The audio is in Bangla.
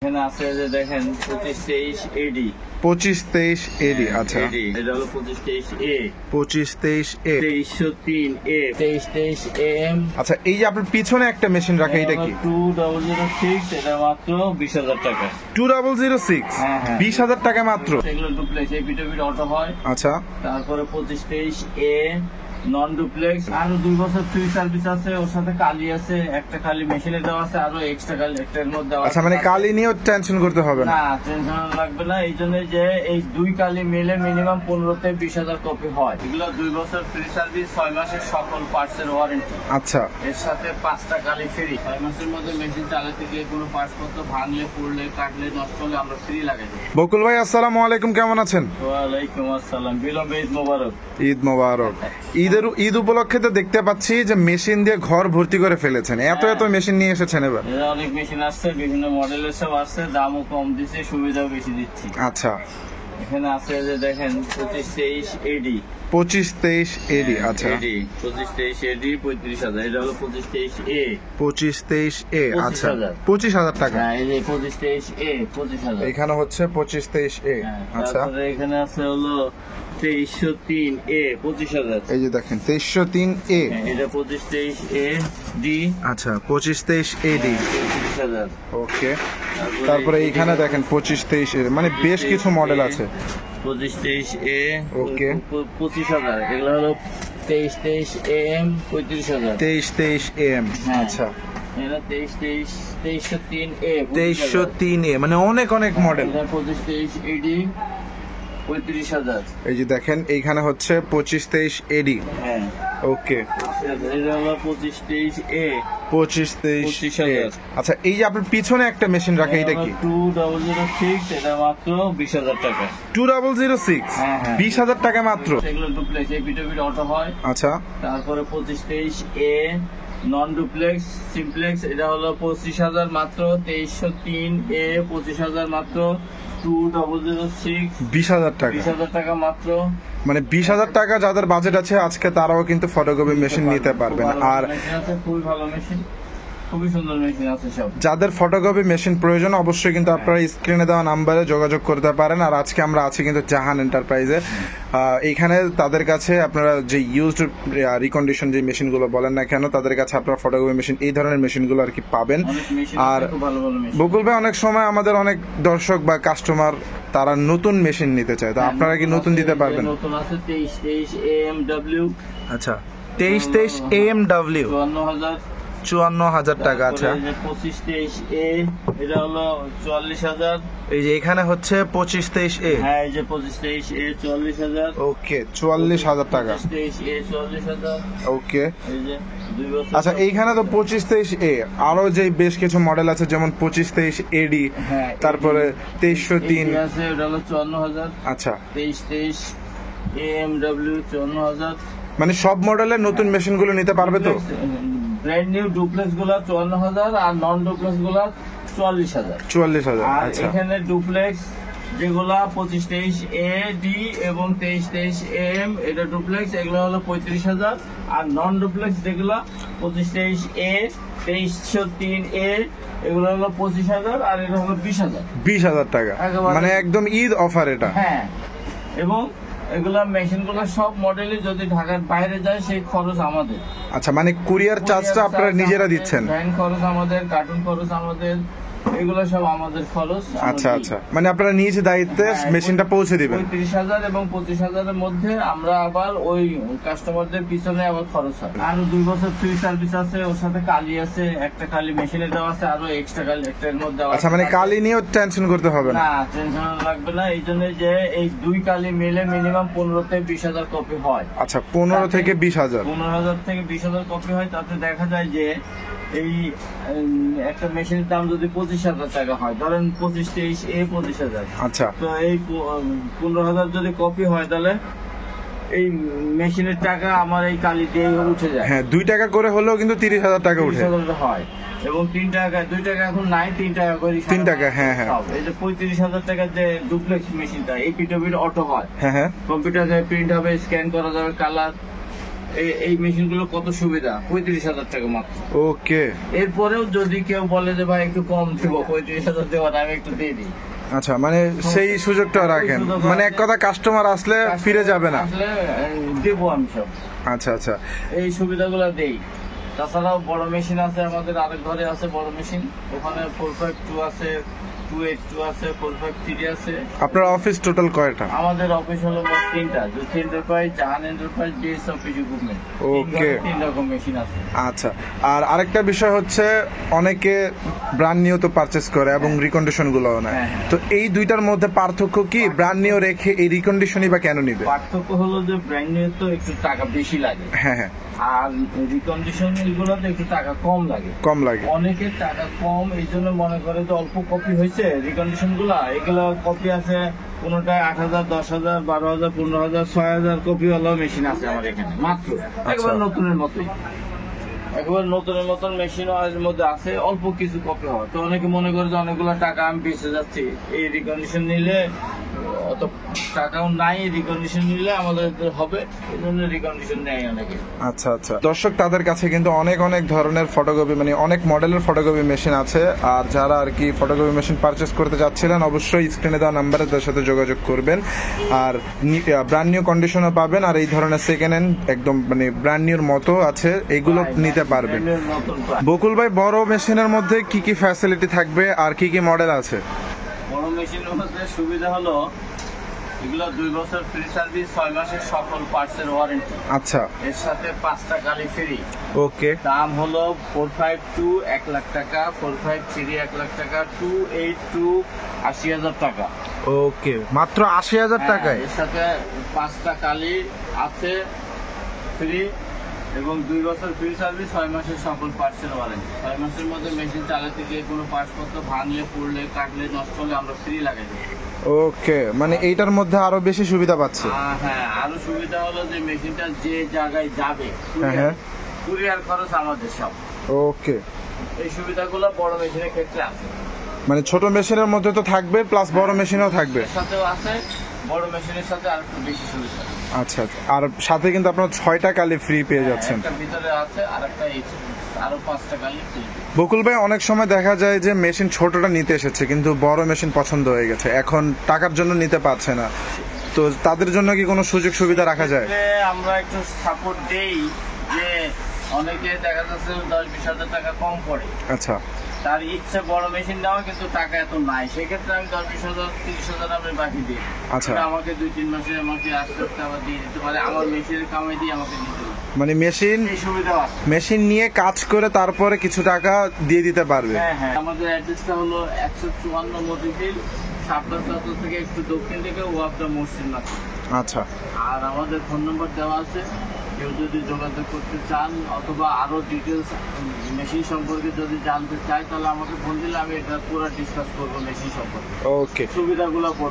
এখানে আছে যে দেখেন 2523 এডি 2523 এডি। আচ্ছা, এটা হলো 2523 এ 2523 এ 2303 এ 2323 এম। আচ্ছা, এই যে আপনার পিছনে একটা মেশিন রাখা, এটা কি? 2006, এটা মাত্র 20,000 টাকা। 2006, হ্যাঁ, হ্যাঁ। 20,000 টাকা মাত্র। এগুলো ডুপ্লেক্স, এই ভিডিও অটো হয়। আচ্ছা, তারপরে 2523 এ নন ডুপ্লেক্স, আরো 2 বছর ফ্রি সার্ভিস আছে, ওর সাথে কালি আছে, একটা কালি মেশিনে দেওয়া আছে, আরো এক্সট্রা কালি একটার মধ্যে দেওয়া আছে। আচ্ছা, মানে কালি নিয়েও টেনশন করতে হবে না? না, টেনশন লাগবে না। এই জন্য যে এই 2 কালি মিলে মিনিমাম 15 থেকে 20,000 কপি হয়। এগুলো 2 বছর ফ্রি সার্ভিস, 6 মাসের সকল পার্টসের ওয়ারেন্টি। আচ্ছা, এর সাথে 5টা কালি ফ্রি। 6 মাসের মধ্যে মেশিন চালাতে গিয়ে কোনো পার্টস পত্র ভাঙলে, পুড়লে, কাটলে, নষ্ট হলে আমরা ফ্রি লাগাই দিই। বকুল ভাই, আসসালামু আলাইকুম, কেমন আছেন? ওয়ালাইকুম আসসালাম। বিলম্বে ঈদ মোবারক। ঈদ মোবারক। ঈদ উপলক্ষে তো দেখতে পাচ্ছি যে মেশিন দিয়ে ঘর ভর্তি করে ফেলেছেন। এত মেশিন নিয়ে এসেছেন এবার। অনেক মেশিন আসছে, বিভিন্ন মডেলের সব আসছে, দামও কম দিচ্ছে, সুবিধাও বেশি দিচ্ছি। আচ্ছা, এখানে আছে যে দেখেন 2523 এডি 2523 এডি। আচ্ছা, 2523 এডি 35,000। এটা হলো 2523 এ 2523 এ। আচ্ছা, 25,000 25,000 টাকা। হ্যাঁ, এই যে 2523 এ 25,000। এখানে হচ্ছে 2523 এ। আচ্ছা, তারপরে এখানে আছে হলো 2303 এ 25,000। এই যে দেখেন 2303 এ। এটা 2523 এ ডি। আচ্ছা, 2523 এডি 35,000। ওকে। তারপরে এইখানে দেখেন 2523 এর, মানে বেশ কিছু মডেল আছে। 2523 এ ওকে। 25,000। এগুলো হলো 2323 এম 35,000। 2323 এম। হ্যাঁ। আচ্ছা, এটা 2303 এ 2303 এ, মানে অনেক মডেল। এটা 2523 এডি 35,000। এই যে দেখেন এইখানে হচ্ছে 2523 এডি। হ্যাঁ, ওকে। এটা হলো 2523 এ 2523 এ। 25,000। আচ্ছা, এই যে আপনার পিছনে একটা মেশিন রাখা, এটা কি? 2006, এটা মাত্র 20,000 টাকা। 2006, হ্যাঁ, হ্যাঁ। 20,000 টাকা মাত্র। এগুলো ডুপ্লেক্স, এই ভিডিও অটো হয়। আচ্ছা, তারপরে 2523 এ নন ডুপ্লেক্স সিমপ্লেক্স, এটা হলো 25,000 মাত্র। 2303 এ 25,000 মাত্র। 2006 20,000 টাকা। 20,000 টাকা মাত্র। মানে 20,000 টাকা যাদের বাজেট আছে আজকে তারাও কিন্তু ফটোকপি মেশিন নিতে পারবেন। আর খুবই ভালো মেশিন, খুবই সুন্দর মেশিন আছে সব। যাদের ফটোকপি মেশিন প্রয়োজন অবশ্যই কিন্তু আপনারা স্ক্রিনে দেওয়া নাম্বারে যোগাযোগ করতে পারেন। আর আজকে আমরা আছি কিন্তু জাহান এন্টারপ্রাইজে। এইখানে তাদের কাছে আপনারা যে ইউজড রিকন্ডিশন যে মেশিনগুলো বলেন না কেন, তাদের কাছে আপনারা ফটোকপি মেশিন, এই ধরনের মেশিনগুলো আর কি পাবেন। আর বকুল ভাই, অনেক সময় আমাদের অনেক দর্শক বা কাস্টমার তারা নতুন মেশিন নিতে চায়, তো আপনারা কি নতুন দিতে পারবেন? নতুন আছে 2323 এএমডব্লিউ। আচ্ছা, 2323 এএমডব্লিউ 54,000 টাকা। আচ্ছা, 2523 এ, এটা হলো 44,000। এই যে এখানে হচ্ছে 2523 এ। হ্যাঁ, এই যে 2523 এ 44,000। ওকে, 44,000 টাকা। 2523 এ 44,000। ওকে। এই যে 2 বছর। আচ্ছা, এইখানে তো 2523 এ আরো যে বেশ কিছু মডেল আছে, যেমন 2523 এডি, হ্যাঁ, তারপরে 2303 আছে, এটা হলো 54,000। আচ্ছা, 2323 এএমডব্লিউ 54,000। মানে সব মডেলের নতুন মেশিন গুলো নিতে পারবে তো? ব্র্যান্ড নিউ ডুপ্লেক্স গুলা 54,000 আর নন ডুপ্লেক্স গুলা 44,000। 44,000। আর আচ্ছা, এখানে ডুপ্লেক্স যেগুলা 2523 এ ডি এবং 2323 এম, এটা ডুপ্লেক্স, এগুলো হলো 35,000। আর নন ডুপ্লেক্স যেগুলা 2523 এ 2303 এ, এগুলো হলো 25,000 আর এটা হলো 20,000। 20,000 টাকা, মানে একদম ঈদ অফার এটা। হ্যাঁ, এবং এগুলা মেশিন গুলো সব মডেলে যদি ঢাকার বাইরে যায় সেই খরচ আমাদের। আচ্ছা, মানে কুরিয়ার চার্জটা আপনারা নিজেরা দিচ্ছেন? ভ্যান খরচ আমাদের, কার্টুন খরচ আমাদের, এগুলো সব আমাদের খরচ। আচ্ছা, মানে আপনারা নিজ দায়িত্বে মেশিনটা পৌঁছে দিবেন। 35,000 এবং 25,000-এর মধ্যে আমরা আবার ওই কাস্টমারদের পিছনে আবার খরচ হয়। আরো 2 বছর ফ্রি সার্ভিস আছে, ওর সাথে কালি আছে, একটা কালি মেশিনে দেওয়া আছে, আরো এক্সট্রা কালি একটার মধ্যে। আচ্ছা, মানে কালি নিয়েও টেনশন করতে হবে না? না, টেনশন লাগবে না। এই জন্য যে এই 2 কালি মিলে মিনিমাম 15 থেকে 20,000 কপি হয়। আচ্ছা, 15 থেকে 20,000। 15,000 থেকে 20,000 কপি হয়। তাতে দেখা যায় যে এই একটা মেশিনের দাম যদি 25,000 টাকা হয়, ধরেন 2523 এ 25,000। আচ্ছা, তো এই 15,000 যদি কপি হয়, তাহলে এই মেশিনের টাকা আমার এই কালি দিয়ে উঠে যায়। হ্যাঁ, 2 টাকা করে হলেও কিন্তু 30,000 টাকা উঠে। 30,000 হয়। এবং 3 টাকা 2 টাকা এখন নাই, 3 টাকা করে 3 টাকা। হ্যাঁ, এই যে 35,000 টাকার যে ডুপ্লেক্স মেশিনটা, এই পিটোবিট অটো হয়। হ্যাঁ, কম্পিউটারে প্রিন্ট হবে, স্ক্যান করা যাবে, কালার এই মেশিনগুলো কত সুবিধা, 35,000 টাকা মাত্র। ওকে, এরপরেও যদি কেউ বলে যে ভাই একটু কম দিব, 35,000 দেওয়ার আমি একটু দিয়ে দিই। আচ্ছা, মানে সেই সুযোগটা রাখেন, মানে এক কথা কাস্টমার আসলে ফিরে যাবে না। আসলে দেবো আমি সব, আচ্ছা আচ্ছা, এই সুবিধাগুলো দেই। তাছাড়াও বড় মেশিন আছে আমাদের, আরেক ঘরে আছে বড় মেশিন, ওখানে 452 আছে, 282 আছে, 453 আছে। আপনার অফিস টোটাল কয়টা? আমাদের অফিস হলো মোট 3টা, জ্যোতি এন্টারপ্রাইজ, জাহান এন্টারপ্রাইজ, ডিএস অফিস ইকুইপমেন্ট। ওকে। 3 রকম মেশিন আছে। আচ্ছা, আর আরেকটা বিষয় হচ্ছে অনেকে ব্র্যান্ড নিউ তো পারচেস করে এবং রিকন্ডিশন গুলোও নেয়, হ্যাঁ, হ্যাঁ। তো এই দুইটার মধ্যে পার্থক্য কি? ব্র্যান্ড নিউ রেখে এই রিকন্ডিশনই বা কেন নিবে? পার্থক্য হলো যে ব্র্যান্ড নিউ তো একটু টাকা বেশি লাগে, হ্যাঁ হ্যাঁ, আর রিকন্ডিশন এগুলোতে একটু টাকা কম লাগে। কম লাগে। অনেকের টাকা কম, এই জন্য মনে করে যে অল্প কপি হয়েছে রিকন্ডিশন গুলা, এগুলো কপি আছে কোনটায় 8,000, 10,000, 12,000, 15,000, 6,000 কপি ওয়ালা মেশিন আছে আমার এখানে মাত্র। একবার নতুনের মতোই, একবার নতুনের মতন মেশিনও এর মধ্যে আছে, অল্প কিছু কপি হয়। তো অনেকে মনে করে যে অনেকগুলো টাকা আমি বেঁচে যাচ্ছি, এই রিকন্ডিশন নিলে অত টাকাও নাই, রিকন্ডিশন নিলে আমাদের হবে, এই জন্য রিকন্ডিশন নেয় অনেকে। আচ্ছা আচ্ছা, দর্শক তাদের কাছে কিন্তু অনেক অনেক ধরনের ফটোকপি, মানে অনেক মডেলের ফটোকপি মেশিন আছে। আর যারা আর কি ফটোকপি মেশিন পারচেস করতে যাচ্ছিলেন, অবশ্যই স্ক্রিনে দেওয়া নাম্বারে তাদের সাথে যোগাযোগ করবেন। আর ব্র্যান্ড নিউ কন্ডিশনও পাবেন, আর এই ধরনের সেকেন্ড হ্যান্ড একদম মানে ব্র্যান্ড নিউর মতো আছে, এগুলো নিতে পারবেন। নতুন প্রায়। বকুল ভাই, বড় মেশিনের মধ্যে কি কি ফ্যাসিলিটি থাকবে আর কি কি মডেল আছে? বড় মেশিনের মধ্যে সুবিধা হলো এগুলো 2 বছর ফ্রি সার্ভিস, 6 মাসের সকল পার্টসের ওয়ারেন্টি, আচ্ছা, এর সাথে 5টা গাড়ি ফ্রি। ওকে। দাম হলো 452 1 লাখ টাকা, 453 1 লাখ টাকা, 282 80,000 টাকা। ওকে, মাত্র 80,000 টাকায়? এর সাথে 5টা গাড়ি আছে ফ্রি এবং 2 বছর ফ্রি সার্ভিস, 6 মাসের সকল পার্টসের ওয়ারেন্টি। 6 মাসের মধ্যে মেশিন চালাতে গিয়ে কোনো পার্টসপত্র ভাঙলে, পুড়লে, কাটলে, নষ্ট হলে আমরা ফ্রি লাগাই দেবো। ওকে, মানে এইটার মধ্যে আরো বেশি সুবিধা পাচ্ছে। হ্যাঁ, আরো সুবিধা হলো যে মেশিনটা যে জায়গায় যাবে, হ্যাঁ। কুরিয়ার খরচ আমাদের সব। ওকে, এই সুবিধাগুলো বড় মেশিনের ক্ষেত্রে আছে। মানে ছোট মেশিনের মধ্যে তো থাকবে, প্লাস বড় মেশিনও থাকবে। এর সাথেও আছে, বড় মেশিনের সাথে আর একটু বেশি সুবিধা। আচ্ছা, আর সাথে কিন্তু আপনার 6টা কালি ফ্রি পেয়ে যাচ্ছেন। একটা ভিতরে আছে আর একটা আরো 5টা গাড়ি ফ্রি। বকুল ভাই, অনেক সময় দেখা যায় যে মেশিন ছোটটা নিতে এসেছে কিন্তু বড় মেশিন পছন্দ হয়ে গেছে, এখন টাকার জন্য নিতে পারছে না, তো তাদের জন্য কি কোনো সুযোগ সুবিধা রাখা যায়? আমরা একটু সাপোর্ট দেই, যে অনেকে দেখা যাচ্ছে 10-20 হাজার টাকা কম পড়ে, আচ্ছা, তার ইচ্ছে বড় মেশিন নেওয়া কিন্তু টাকা এত নাই, সেক্ষেত্রে আমি 10-20 হাজার 30 হাজার আমি বাকি দিই। আচ্ছা। আমাকে 2-3 মাসে আমাকে আস্তে আস্তে আবার দিয়ে দিতে পারে, আমার মেশিনের কামাই দিয়ে আমাকে দিতে পারে, মানে এই সুবিধা আছে। মেশিন নিয়ে কাজ করে তারপরে কিছু টাকা দিয়ে দিতে পারবে। হ্যাঁ, আমাদের অ্যাড্রেসটা হলো 154 মতিঝিল, শাপলা চত্বর থেকে একটু দক্ষিণ দিকে ওয়াবদা মসজিদ মাঠে। আচ্ছা, আর আমাদের ফোন নম্বর দেওয়া আছে, কেউ যদি যোগাযোগ করতে চান অথবা আরো ডিটেলস মেশিন সম্পর্কে যদি জানতে চাই, তাহলে আমাকে ফোন দিলে আমি এটা পুরো ডিসকাস করবো মেশিন সম্পর্কে, ওকে। সুবিধাগুলো বলবো।